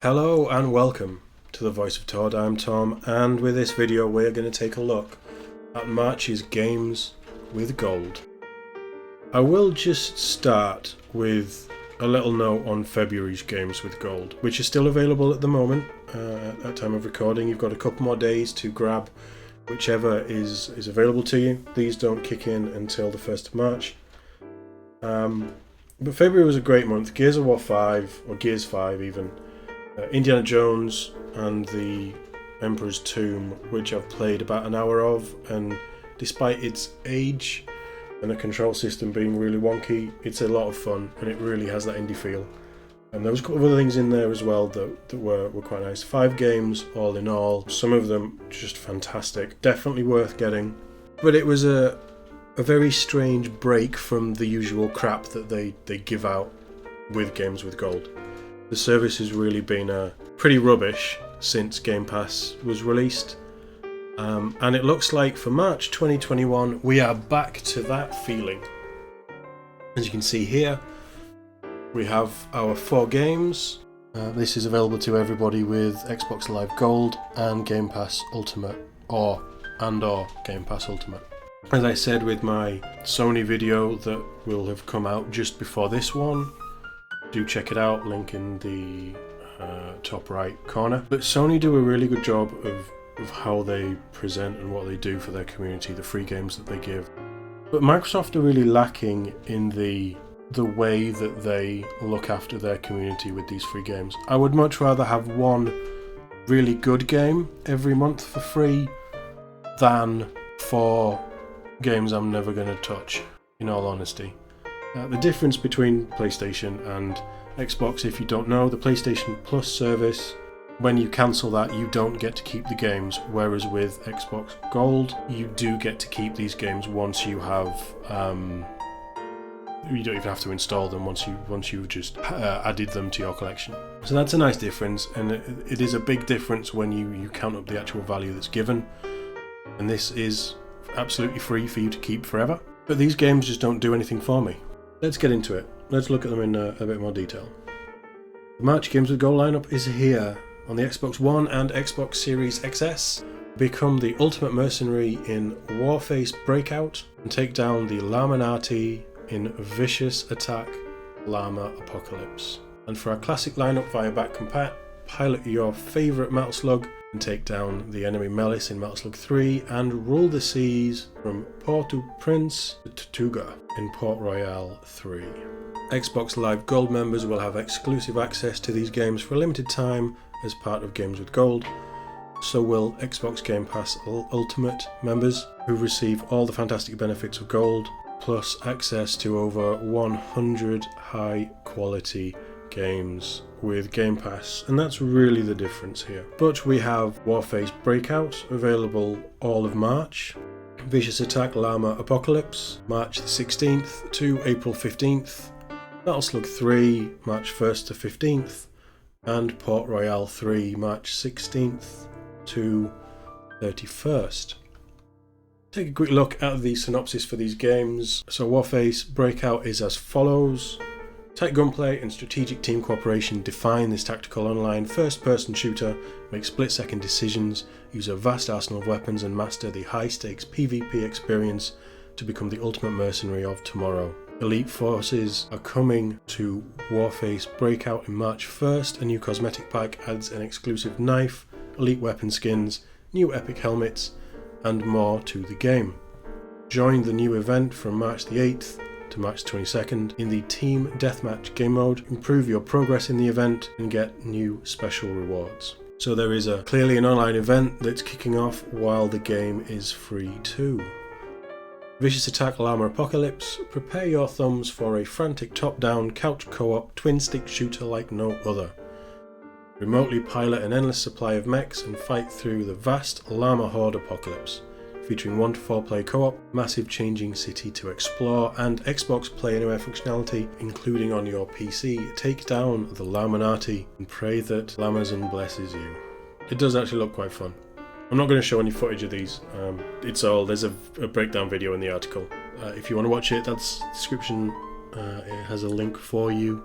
Hello and welcome to the Voice of Todd. I'm Tom, and with this video we're going to take a look at March's games with gold. I will just start with a little note on February's games with gold, which are still available at the moment. At time of recording, you've got a couple more days to grab whichever is available to you. These don't kick in until the 1st of March. But February was a great month. Gears of War 5, or Gears 5 even, Indiana Jones and the Emperor's Tomb, which I've played about an hour of, and despite its age and the control system being really wonky, it's a lot of fun and it really has that indie feel. And there was a couple of other things in there as well that were quite nice. 5 games all in all, some of them just fantastic, definitely worth getting. But it was a very strange break from the usual crap that they give out with games with gold. The service has really been pretty rubbish since Game Pass was released, and it looks like for March 2021 we are back to that feeling. As you can see here, we have our 4 games. This is available to everybody with Xbox Live Gold and Game Pass Ultimate, or Game Pass Ultimate. As I said with my Sony video that will have come out just before this one, do check it out, link in the top right corner. But Sony do a really good job of how they present and what they do for their community, the free games that they give. But Microsoft are really lacking in the way that they look after their community with these free games. I would much rather have one really good game every month for free than 4 games I'm never going to touch, in all honesty. The difference between PlayStation and Xbox, if you don't know, the PlayStation Plus service, when you cancel that, you don't get to keep the games, whereas with Xbox Gold, you do get to keep these games once you have. You don't even have to install them once you've just added them to your collection. So that's a nice difference, and it is a big difference when you count up the actual value that's given. And this is absolutely free for you to keep forever. But these games just don't do anything for me. Let's get into it. Let's look at them in a bit more detail. The March Games with Gold lineup is here on the Xbox One and Xbox Series XS. Become the ultimate mercenary in Warface Breakout and take down the Laminati in Vicious Attack Llama Apocalypse. And for our classic lineup via back compat, pilot your favourite Metal Slug and take down the enemy Melis in Metal Slug 3 and rule the seas from Port-au-Prince to Tortuga in Port Royale 3. Xbox Live Gold members will have exclusive access to these games for a limited time as part of Games with Gold. So will Xbox Game Pass Ultimate members, who receive all the fantastic benefits of Gold, plus access to over 100 high quality games with Game Pass, and that's really the difference here. But we have Warface Breakout available all of March, Vicious Attack Llama Apocalypse March the 16th to April 15th, Metal Slug 3 March 1st to 15th, and Port Royale 3 March 16th to 31st. Take a quick look at the synopsis for these games. So Warface Breakout is as follows. Tight gunplay and strategic team cooperation define this tactical online first-person shooter. Make split-second decisions, use a vast arsenal of weapons and master the high-stakes PvP experience to become the ultimate mercenary of tomorrow. Elite forces are coming to Warface Breakout in March 1st. A new cosmetic pack adds an exclusive knife, elite weapon skins, new epic helmets, and more to the game. Join the new event from March the 8th to March 22nd in the Team Deathmatch game mode. Improve your progress in the event and get new special rewards. So there is clearly an online event that's kicking off while the game is free too. Vicious Attack Llama Apocalypse. Prepare your thumbs for a frantic top-down couch co-op twin-stick shooter like no other. Remotely pilot an endless supply of mechs and fight through the vast llama horde apocalypse. Featuring 1 to 4 player co-op, massive changing city to explore, and Xbox Play Anywhere functionality, including on your PC. Take down the Laminati and pray that Lamazon blesses you. It does actually look quite fun. I'm not going to show any footage of these. There's a breakdown video in the article. If you want to watch it, that's the description. It has a link for you.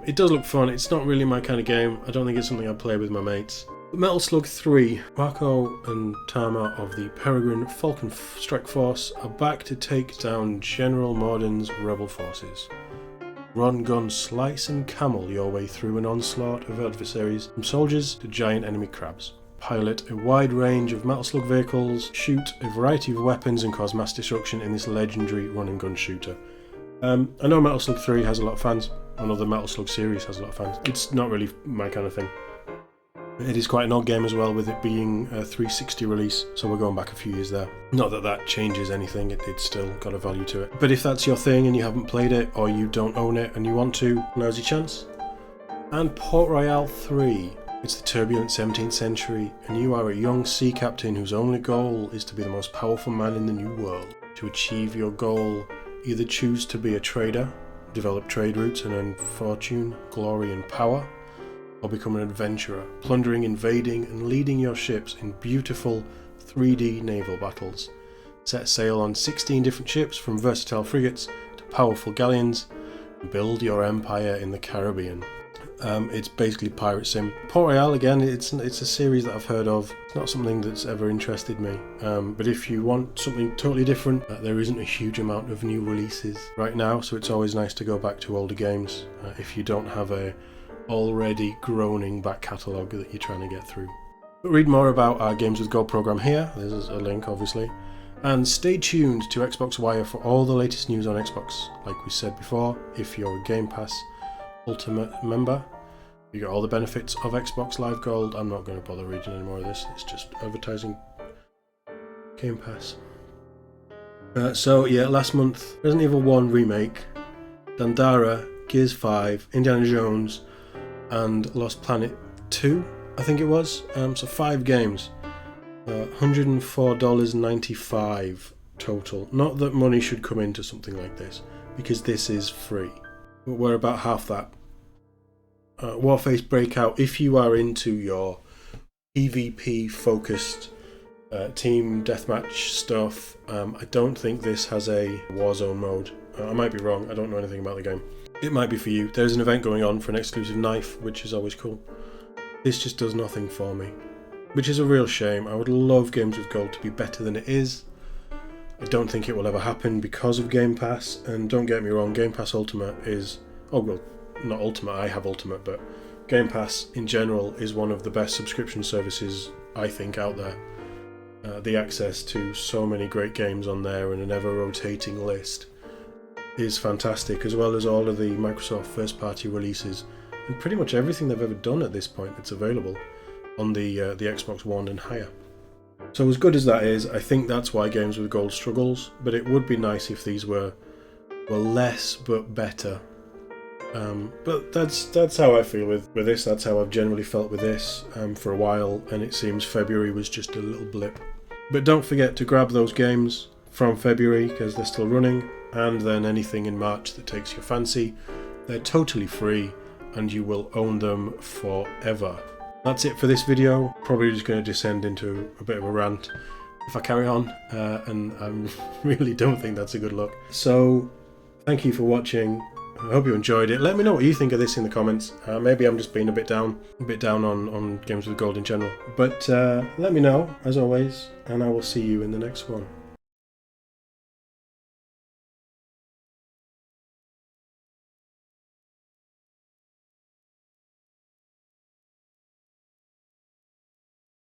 It does look fun. It's not really my kind of game. I don't think it's something I'd play with my mates. But Metal Slug 3, Marco and Tama of the Peregrine Falcon Strike Force are back to take down General Morden's rebel forces. Run, gun, slice and camel your way through an onslaught of adversaries, from soldiers to giant enemy crabs. Pilot a wide range of Metal Slug vehicles, shoot a variety of weapons and cause mass destruction in this legendary run and gun shooter. I know Metal Slug 3 has a lot of fans. I know the Metal Slug series has a lot of fans. It's not really my kind of thing. It is quite an odd game as well, with it being a 360 release, so we're going back a few years there. Not that that changes anything, it's still got a value to it. But if that's your thing and you haven't played it, or you don't own it and you want to, now's your chance. And Port Royale 3. It's the turbulent 17th century, and you are a young sea captain whose only goal is to be the most powerful man in the new world. To achieve your goal, either choose to be a trader, develop trade routes and earn fortune, glory and power, or become an adventurer, plundering, invading and leading your ships in beautiful 3D naval battles. Set sail on 16 different ships, from versatile frigates to powerful galleons, and build your empire in the Caribbean. It's basically Pirate Sim. Port Royale, again, it's a series that I've heard of. It's not something that's ever interested me. But if you want something totally different, there isn't a huge amount of new releases right now, so it's always nice to go back to older games if you don't have a already groaning back catalogue that you're trying to get through. But read more about our Games with Gold program here. There's a link, obviously. And stay tuned to Xbox Wire for all the latest news on Xbox. Like we said before, if you're a Game Pass Ultimate member, you get all the benefits of Xbox Live Gold. I'm not going to bother reading any more of this. It's just advertising Game Pass. So yeah, last month, Resident Evil 1 Remake, Dandara, Gears 5, Indiana Jones, and Lost Planet 2, I think it was. So 5 games. $104.95 total. Not that money should come into something like this, because this is free. But we're about half that. Warface Breakout, if you are into your PvP focused team deathmatch stuff, I don't think this has a Warzone mode. I might be wrong, I don't know anything about the game. It might be for you. There's an event going on for an exclusive knife, which is always cool. This just does nothing for me, which is a real shame. I would love Games with Gold to be better than it is. I don't think it will ever happen because of Game Pass, and don't get me wrong, Game Pass Ultimate is... oh well, not Ultimate, I have Ultimate, but Game Pass in general is one of the best subscription services, I think, out there. The access to so many great games on there and an ever-rotating list is fantastic, as well as all of the Microsoft first-party releases and pretty much everything they've ever done at this point that's available on the Xbox One and higher. So as good as that is, I think that's why Games with Gold struggles, but it would be nice if these were less but better. But that's how I feel with this. That's how I've generally felt with this for a while, and it seems February was just a little blip. But don't forget to grab those games from February, because they're still running, and then anything in March that takes your fancy. They're totally free and you will own them forever. That's it for this video. Probably just going to descend into a bit of a rant if I carry on, and I really don't think that's a good look. So thank you for watching. I hope you enjoyed it. Let me know what you think of this in the comments. Maybe I'm just being a bit down on Games with Gold in general. But let me know, as always, and I will see you in the next one.